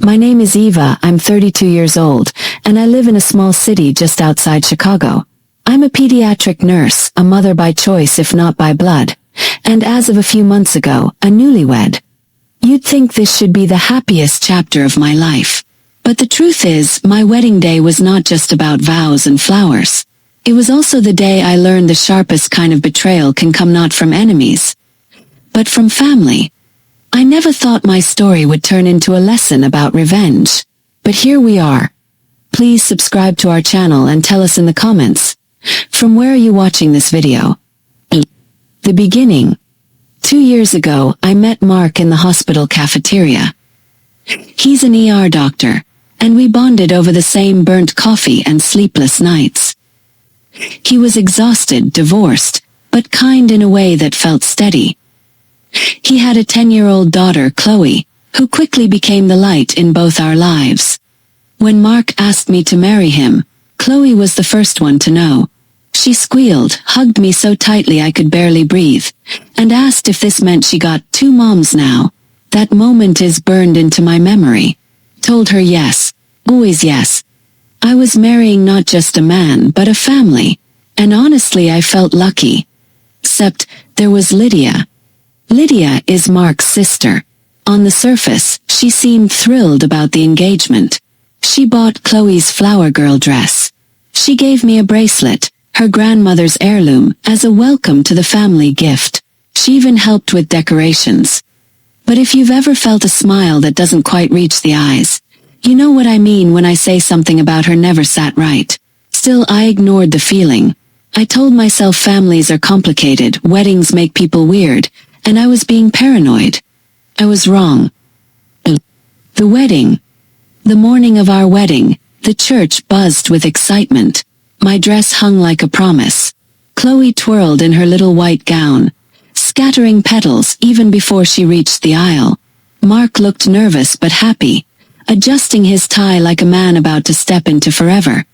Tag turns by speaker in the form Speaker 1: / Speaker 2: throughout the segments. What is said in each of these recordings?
Speaker 1: My name is Eva, I'm 32 years old, and I live in a small city just outside Chicago. I'm a pediatric nurse, a mother by choice if not by blood, and as of a few months ago, a newlywed. You'd think this should be the happiest chapter of my life. But the truth is, my wedding day was not just about vows and flowers. It was also the day I learned the sharpest kind of betrayal can come not from enemies, but from family. I never thought my story would turn into a lesson about revenge. But here we are. Please subscribe to our channel and tell us in the comments. From where are you watching this video? The beginning. 2 years ago, I met Mark in the hospital cafeteria. He's an ER doctor, and we bonded over the same burnt coffee and sleepless nights. He was exhausted, divorced, but kind in a way that felt steady. He had a 10-year-old daughter, Chloe, who quickly became the light in both our lives. When Mark asked me to marry him, Chloe was the first one to know. She squealed, hugged me so tightly I could barely breathe, and asked if this meant she got 2 moms now. That moment is burned into my memory. Told her yes, always yes. I was marrying not just a man but a family, and honestly I felt lucky. Except, there was Lydia. Lydia is Mark's sister. On the surface, she seemed thrilled about the engagement. She bought Chloe's flower girl dress. She gave me a bracelet, her grandmother's heirloom, as a welcome to the family gift. She even helped with decorations. But if you've ever felt a smile that doesn't quite reach the eyes, you know what I mean when I say something about her never sat right. Still, I ignored the feeling. I told myself families are complicated, weddings make people weird, and I was being paranoid. I was wrong. The wedding. The morning of our wedding, the church buzzed with excitement. My dress hung like a promise. Chloe twirled in her little white gown, scattering petals even before she reached the aisle. Mark looked nervous but happy, adjusting his tie like a man about to step into forever.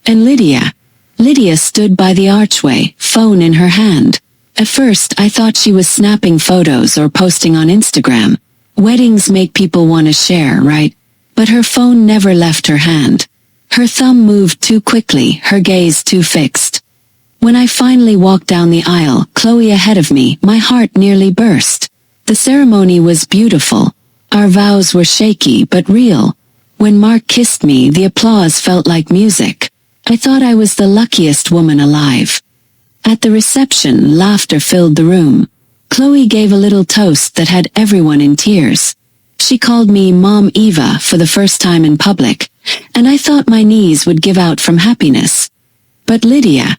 Speaker 1: And Lydia stood by the archway, phone in her hand. At first, I thought she was snapping photos or posting on Instagram. Weddings make people want to share, right? But her phone never left her hand. Her thumb moved too quickly, her gaze too fixed. When I finally walked down the aisle, Chloe ahead of me, my heart nearly burst. The ceremony was beautiful. Our vows were shaky but real. When Mark kissed me, the applause felt like music. I thought I was the luckiest woman alive. At the reception, laughter filled the room. Chloe gave a little toast that had everyone in tears. She called me Mom Eva for the first time in public, and I thought my knees would give out from happiness. But Lydia,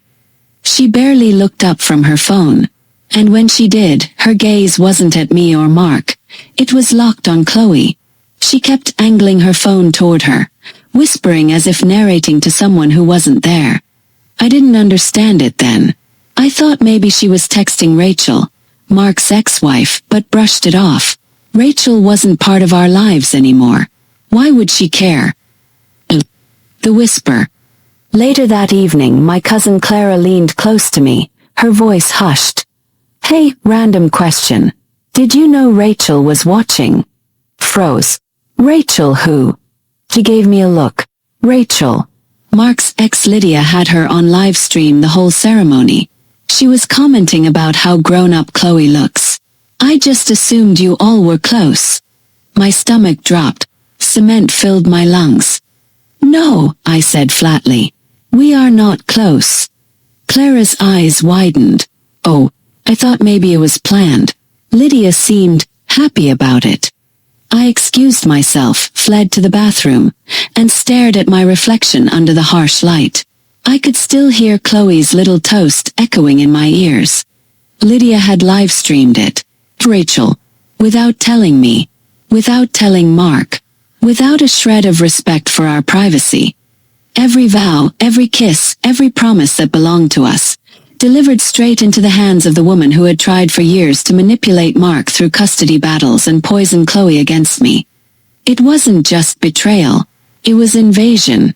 Speaker 1: she barely looked up from her phone. And when she did, her gaze wasn't at me or Mark. It was locked on Chloe. She kept angling her phone toward her, whispering as if narrating to someone who wasn't there. I didn't understand it then. I thought maybe she was texting Rachel, Mark's ex-wife, but brushed it off. Rachel wasn't part of our lives anymore. Why would she care? The whisper. Later that evening, my cousin Clara leaned close to me, her voice hushed. Hey, random question. Did you know Rachel was watching? Froze. Rachel who? She gave me a look. Rachel. Mark's ex Lydia had her on live stream the whole ceremony. She was commenting about how grown-up Chloe looks. I just assumed you all were close. My stomach dropped. Cement filled my lungs. No, I said flatly. We are not close. Clara's eyes widened. Oh, I thought maybe it was planned. Lydia seemed happy about it. I excused myself, fled to the bathroom, and stared at my reflection under the harsh light. I could still hear Chloe's little toast echoing in my ears. Lydia had live-streamed it. Rachel. Without telling me. Without telling Mark. Without a shred of respect for our privacy. Every vow, every kiss, every promise that belonged to us, delivered straight into the hands of the woman who had tried for years to manipulate Mark through custody battles and poison Chloe against me. It wasn't just betrayal. It was invasion.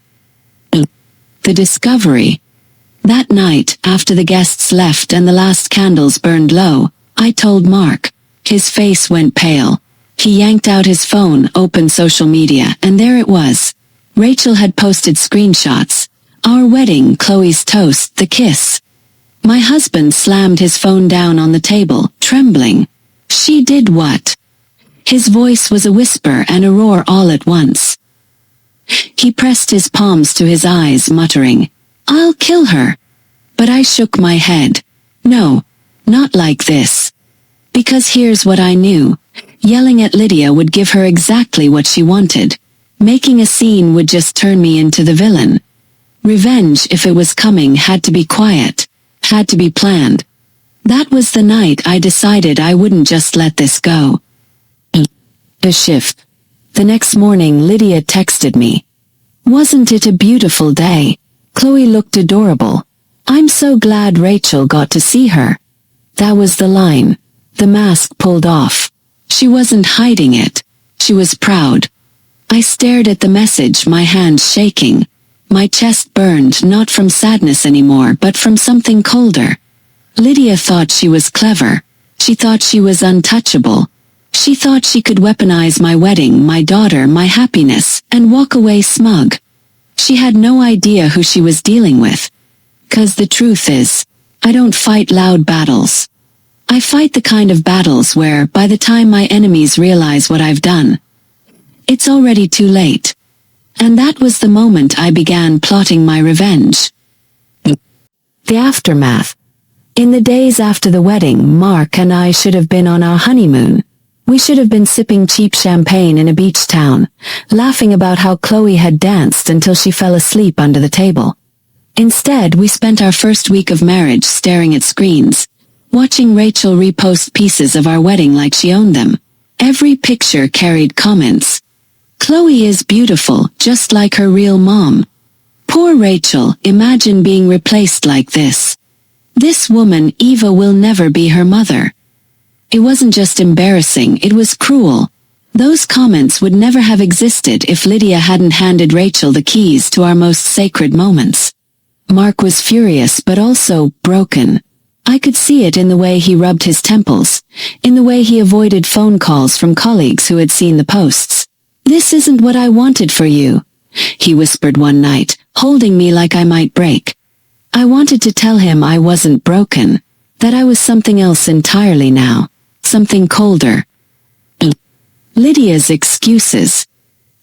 Speaker 1: The discovery. That night, after the guests left and the last candles burned low, I told Mark. His face went pale. He yanked out his phone, opened social media, and there it was. Rachel had posted screenshots. Our wedding, Chloe's toast, the kiss. My husband slammed his phone down on the table, trembling. She did what? His voice was a whisper and a roar all at once. He pressed his palms to his eyes, muttering, "I'll kill her." But I shook my head. No, not like this. Because here's what I knew. Yelling at Lydia would give her exactly what she wanted. Making a scene would just turn me into the villain. Revenge, if it was coming, had to be quiet. Had to be planned. That was the night I decided I wouldn't just let this go. A shift. The next morning Lydia texted me. "Wasn't it a beautiful day? Chloe looked adorable. I'm so glad Rachel got to see her." That was the line. The mask pulled off. She wasn't hiding it. She was proud. I stared at the message, my hands shaking. My chest burned, not from sadness anymore, but from something colder. Lydia thought she was clever. She thought she was untouchable. She thought she could weaponize my wedding, my daughter, my happiness, and walk away smug. She had no idea who she was dealing with. 'Cause the truth is, I don't fight loud battles. I fight the kind of battles where, by the time my enemies realize what I've done, it's already too late. And that was the moment I began plotting my revenge. The aftermath. In the days after the wedding, Mark and I should have been on our honeymoon. We should have been sipping cheap champagne in a beach town, laughing about how Chloe had danced until she fell asleep under the table. Instead, we spent our first week of marriage staring at screens, watching Rachel repost pieces of our wedding like she owned them. Every picture carried comments. "Chloe is beautiful, just like her real mom. Poor Rachel, imagine being replaced like this. This woman, Eva, will never be her mother." It wasn't just embarrassing, it was cruel. Those comments would never have existed if Lydia hadn't handed Rachel the keys to our most sacred moments. Mark was furious but also broken. I could see it in the way he rubbed his temples, in the way he avoided phone calls from colleagues who had seen the posts. "This isn't what I wanted for you," he whispered one night, holding me like I might break. I wanted to tell him I wasn't broken, that I was something else entirely now, something colder. Lydia's excuses.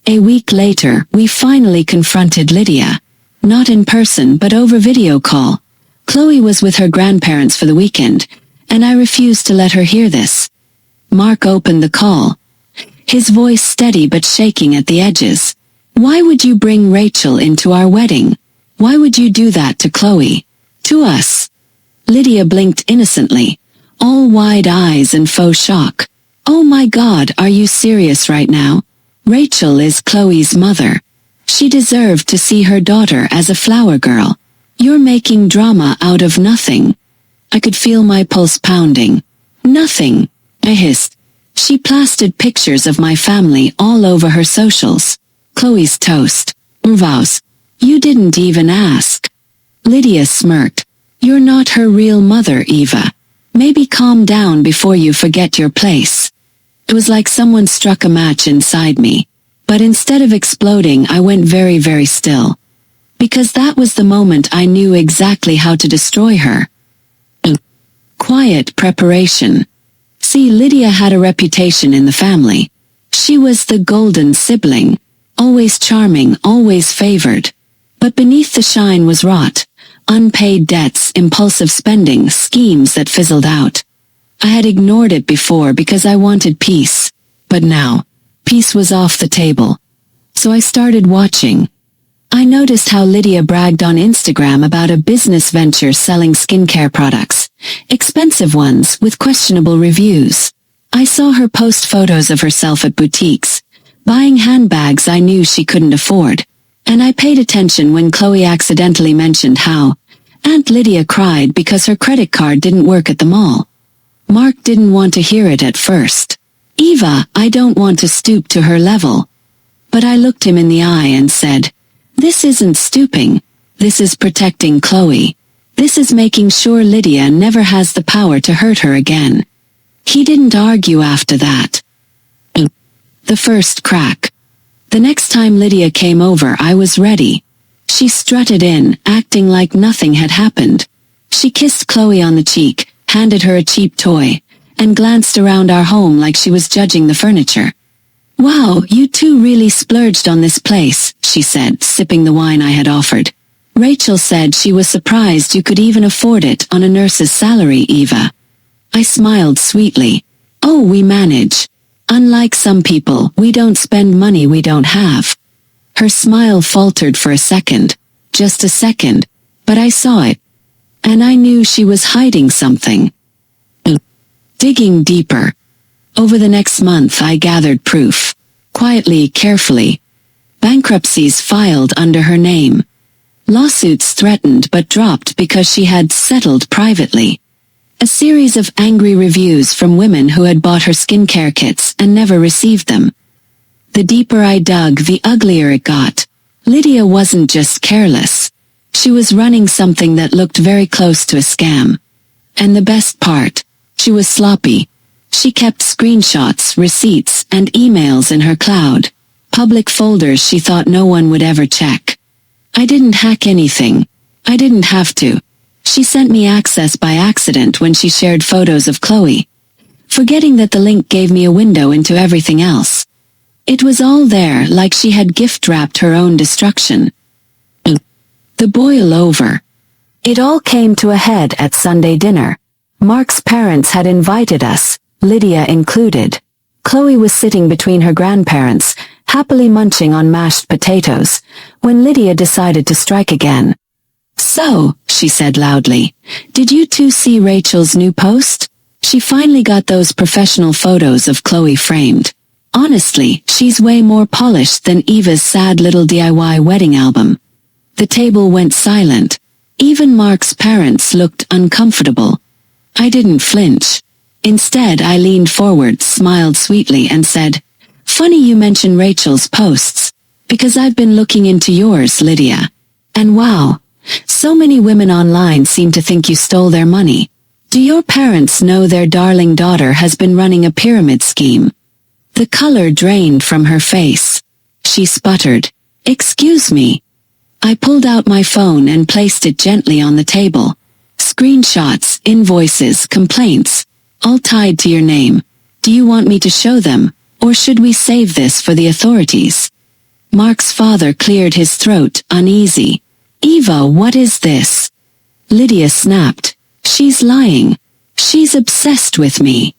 Speaker 1: A week later, we finally confronted Lydia. Not in person but over video call. Chloe was with her grandparents for the weekend, and I refused to let her hear this. Mark opened the call. His voice steady but shaking at the edges. "Why would you bring Rachel into our wedding? Why would you do that to Chloe? To us?" Lydia blinked innocently, all wide eyes and faux shock. "Oh my God, are you serious right now? Rachel is Chloe's mother. She deserved to see her daughter as a flower girl. You're making drama out of nothing." I could feel my pulse pounding. "Nothing," I hissed. "She plastered pictures of my family all over her socials. Chloe's toast. Vows. You didn't even ask." Lydia smirked. "You're not her real mother, Eva. Maybe calm down before you forget your place." It was like someone struck a match inside me. But instead of exploding, I went very, very still. Because that was the moment I knew exactly how to destroy her. Quiet preparation. See, Lydia had a reputation in the family. She was the golden sibling. Always charming, always favored. But beneath the shine was rot. Unpaid debts, impulsive spending, schemes that fizzled out. I had ignored it before because I wanted peace. But now, peace was off the table. So I started watching. I noticed how Lydia bragged on Instagram about a business venture selling skincare products. Expensive ones with questionable reviews. I saw her post photos of herself at boutiques, buying handbags I knew she couldn't afford. And I paid attention when Chloe accidentally mentioned how Aunt Lydia cried because her credit card didn't work at the mall. Mark didn't want to hear it at first. "Eva, I don't want to stoop to her level." But I looked him in the eye and said, "This isn't stooping. This is protecting Chloe. This is making sure Lydia never has the power to hurt her again." He didn't argue after that. The first crack. The next time Lydia came over, I was ready. She strutted in, acting like nothing had happened. She kissed Chloe on the cheek, handed her a cheap toy, and glanced around our home like she was judging the furniture. "Wow, you two really splurged on this place," she said, sipping the wine I had offered. "Rachel said she was surprised you could even afford it on a nurse's salary, Eva." I smiled sweetly. "Oh, we manage. Unlike some people, we don't spend money we don't have." Her smile faltered for a second. Just a second. But I saw it. And I knew she was hiding something. Digging deeper. Over the next month I gathered proof. Quietly, carefully. Bankruptcies filed under her name. Lawsuits threatened but dropped because she had settled privately. A series of angry reviews from women who had bought her skincare kits and never received them. The deeper I dug, the uglier it got. Lydia wasn't just careless. She was running something that looked very close to a scam. And the best part, she was sloppy. She kept screenshots, receipts, and emails in her cloud. Public folders she thought no one would ever check. I didn't hack anything. I didn't have to. She sent me access by accident when she shared photos of Chloe, forgetting that the link gave me a window into everything else. It was all there, like she had gift-wrapped her own destruction. The boil over. It all came to a head at Sunday dinner. Mark's parents had invited us, Lydia included. Chloe was sitting between her grandparents, happily munching on mashed potatoes, when Lydia decided to strike again. "So," she said loudly, "did you two see Rachel's new post? She finally got those professional photos of Chloe framed. Honestly, she's way more polished than Eva's sad little DIY wedding album." The table went silent. Even Mark's parents looked uncomfortable. I didn't flinch. Instead, I leaned forward, smiled sweetly, and said, "Funny you mention Rachel's posts, because I've been looking into yours, Lydia. And wow, so many women online seem to think you stole their money. Do your parents know their darling daughter has been running a pyramid scheme?" The color drained from her face. She sputtered, "Excuse me." I pulled out my phone and placed it gently on the table. "Screenshots, invoices, complaints, all tied to your name. Do you want me to show them, or should we save this for the authorities?" Mark's father cleared his throat, uneasy. "Eva, what is this?" Lydia snapped. "She's lying. She's obsessed with me."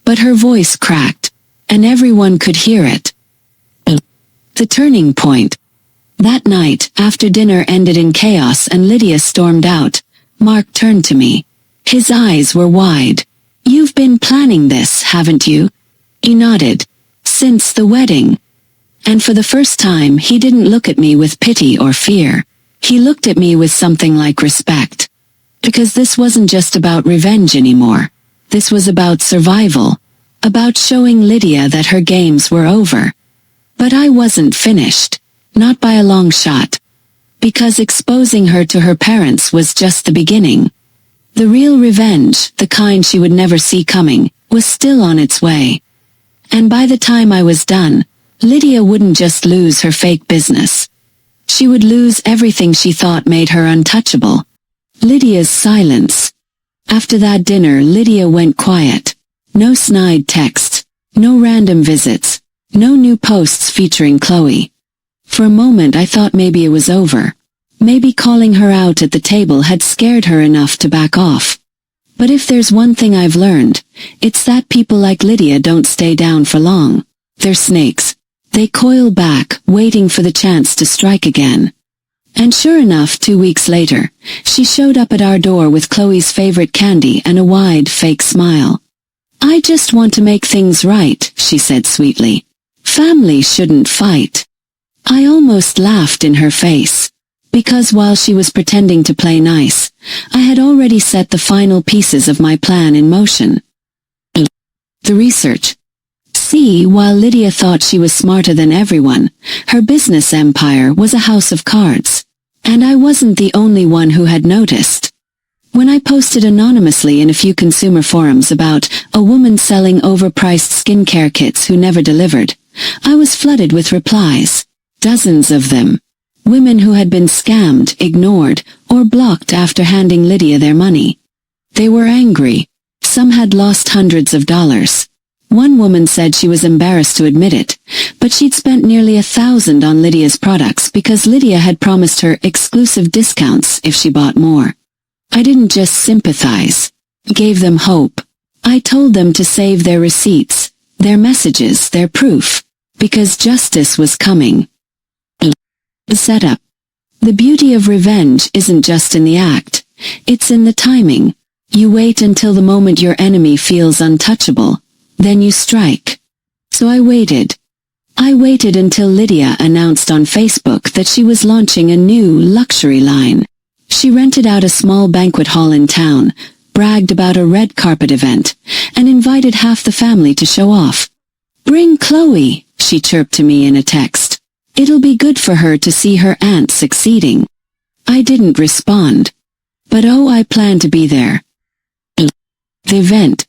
Speaker 1: But her voice cracked, and everyone could hear it. The turning point. That night, after dinner ended in chaos and Lydia stormed out, Mark turned to me. His eyes were wide. "You've been planning this, haven't you?" He nodded. "Since the wedding." And for the first time, he didn't look at me with pity or fear. He looked at me with something like respect. Because this wasn't just about revenge anymore. This was about survival. About showing Lydia that her games were over. But I wasn't finished. Not by a long shot. Because exposing her to her parents was just the beginning. The real revenge, the kind she would never see coming, was still on its way. And by the time I was done, Lydia wouldn't just lose her fake business. She would lose everything she thought made her untouchable. Lydia's silence. After that dinner, Lydia went quiet. No snide texts. No random visits. No new posts featuring Chloe. For a moment I thought maybe it was over. Maybe calling her out at the table had scared her enough to back off. But if there's one thing I've learned, it's that people like Lydia don't stay down for long. They're snakes. They coil back, waiting for the chance to strike again. And sure enough, 2 weeks later, she showed up at our door with Chloe's favorite candy and a wide, fake smile. "I just want to make things right," she said sweetly. "Family shouldn't fight." I almost laughed in her face. Because while she was pretending to play nice, I had already set the final pieces of my plan in motion. The research. See, while Lydia thought she was smarter than everyone, her business empire was a house of cards. And I wasn't the only one who had noticed. When I posted anonymously in a few consumer forums about a woman selling overpriced skincare kits who never delivered, I was flooded with replies. Dozens of them. Women who had been scammed, ignored, or blocked after handing Lydia their money. They were angry. Some had lost hundreds of dollars. One woman said she was embarrassed to admit it, but she'd spent nearly $1,000 on Lydia's products because Lydia had promised her exclusive discounts if she bought more. I didn't just sympathize. Gave them hope. I told them to save their receipts, their messages, their proof, because justice was coming. The setup. The beauty of revenge isn't just in the act, it's in the timing. You wait until the moment your enemy feels untouchable, then you strike. So I waited. I waited until Lydia announced on Facebook that she was launching a new luxury line. She rented out a small banquet hall in town, bragged about a red carpet event, and invited half the family to show off. "Bring Chloe," she chirped to me in a text. "It'll be good for her to see her aunt succeeding." I didn't respond. But oh, I planned to be there. The event.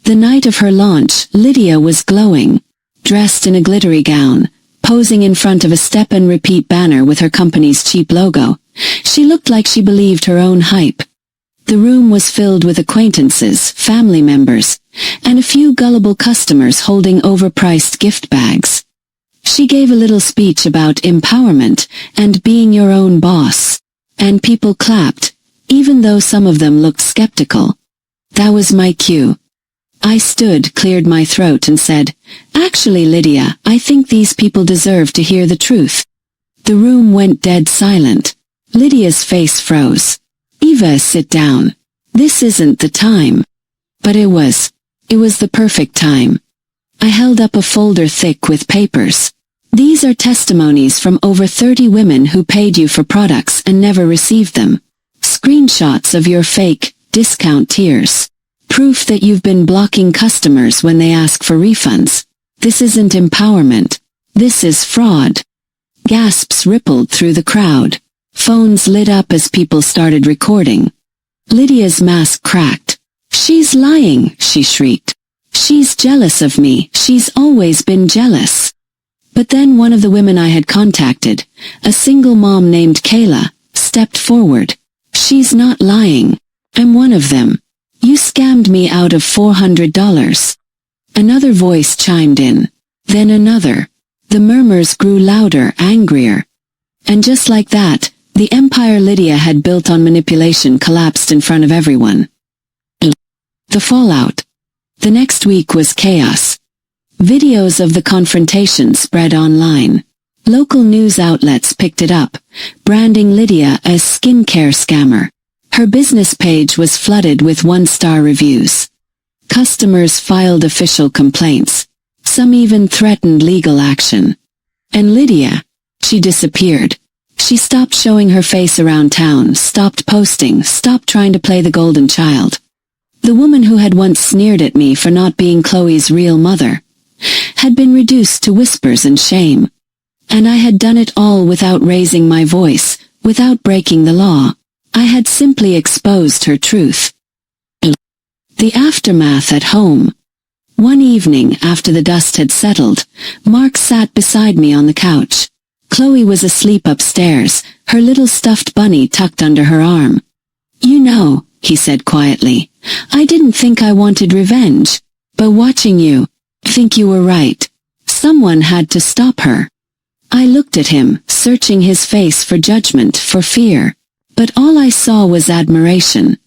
Speaker 1: The night of her launch, Lydia was glowing, dressed in a glittery gown, posing in front of a step-and-repeat banner with her company's cheap logo. She looked like she believed her own hype. The room was filled with acquaintances, family members, and a few gullible customers holding overpriced gift bags. She gave a little speech about empowerment and being your own boss, and people clapped, even though some of them looked skeptical. That was my cue. I stood, cleared my throat and said, "Actually, Lydia, I think these people deserve to hear the truth." The room went dead silent. Lydia's face froze. "Eva, sit down. This isn't the time." But it was. It was the perfect time. I held up a folder thick with papers. "These are testimonies from over 30 women who paid you for products and never received them. Screenshots of your fake, discount tiers. Proof that you've been blocking customers when they ask for refunds. This isn't empowerment. This is fraud." Gasps rippled through the crowd. Phones lit up as people started recording. Lydia's mask cracked. "She's lying," she shrieked. "She's jealous of me. She's always been jealous." But then one of the women I had contacted, a single mom named Kayla, stepped forward. "She's not lying. I'm one of them. You scammed me out of $400. Another voice chimed in. Then another. The murmurs grew louder, angrier. And just like that, the empire Lydia had built on manipulation collapsed in front of everyone. The fallout. The next week was chaos. Videos of the confrontation spread online. Local news outlets picked it up, branding Lydia as skincare scammer. Her business page was flooded with one-star reviews. Customers filed official complaints. Some even threatened legal action. And Lydia, she disappeared. She stopped showing her face around town, stopped posting, stopped trying to play the golden child. The woman who had once sneered at me for not being Chloe's real mother had been reduced to whispers and shame. And I had done it all without raising my voice, without breaking the law. I had simply exposed her truth. The aftermath at home. One evening after the dust had settled, Mark sat beside me on the couch. Chloe was asleep upstairs, her little stuffed bunny tucked under her arm. "You know," he said quietly, "I didn't think I wanted revenge. But watching you, think you were right. Someone had to stop her." I looked at him, searching his face for judgment, for fear. But all I saw was admiration.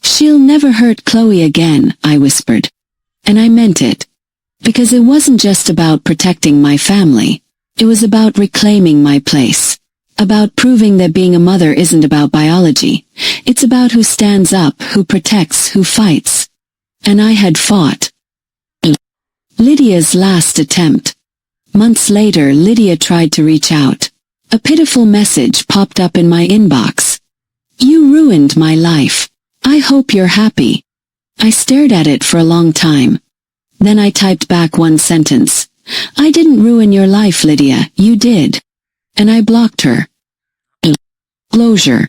Speaker 1: "She'll never hurt Chloe again," I whispered. And I meant it. Because it wasn't just about protecting my family. It was about reclaiming my place. About proving that being a mother isn't about biology. It's about who stands up, who protects, who fights. And I had fought. Lydia's last attempt. Months later, Lydia tried to reach out. A pitiful message popped up in my inbox. "You ruined my life. I hope you're happy." I stared at it for a long time. Then I typed back one sentence. "I didn't ruin your life, Lydia, you did." And I blocked her. Closure.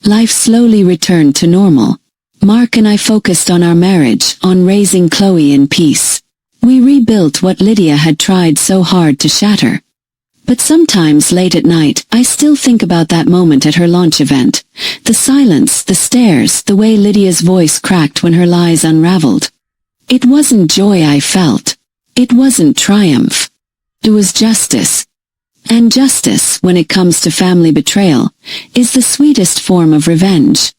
Speaker 1: Life slowly returned to normal. Mark and I focused on our marriage, on raising Chloe in peace. We rebuilt what Lydia had tried so hard to shatter. But sometimes late at night, I still think about that moment at her launch event. The silence, the stares, the way Lydia's voice cracked when her lies unraveled. It wasn't joy I felt. It wasn't triumph. It was justice. And justice, when it comes to family betrayal, is the sweetest form of revenge.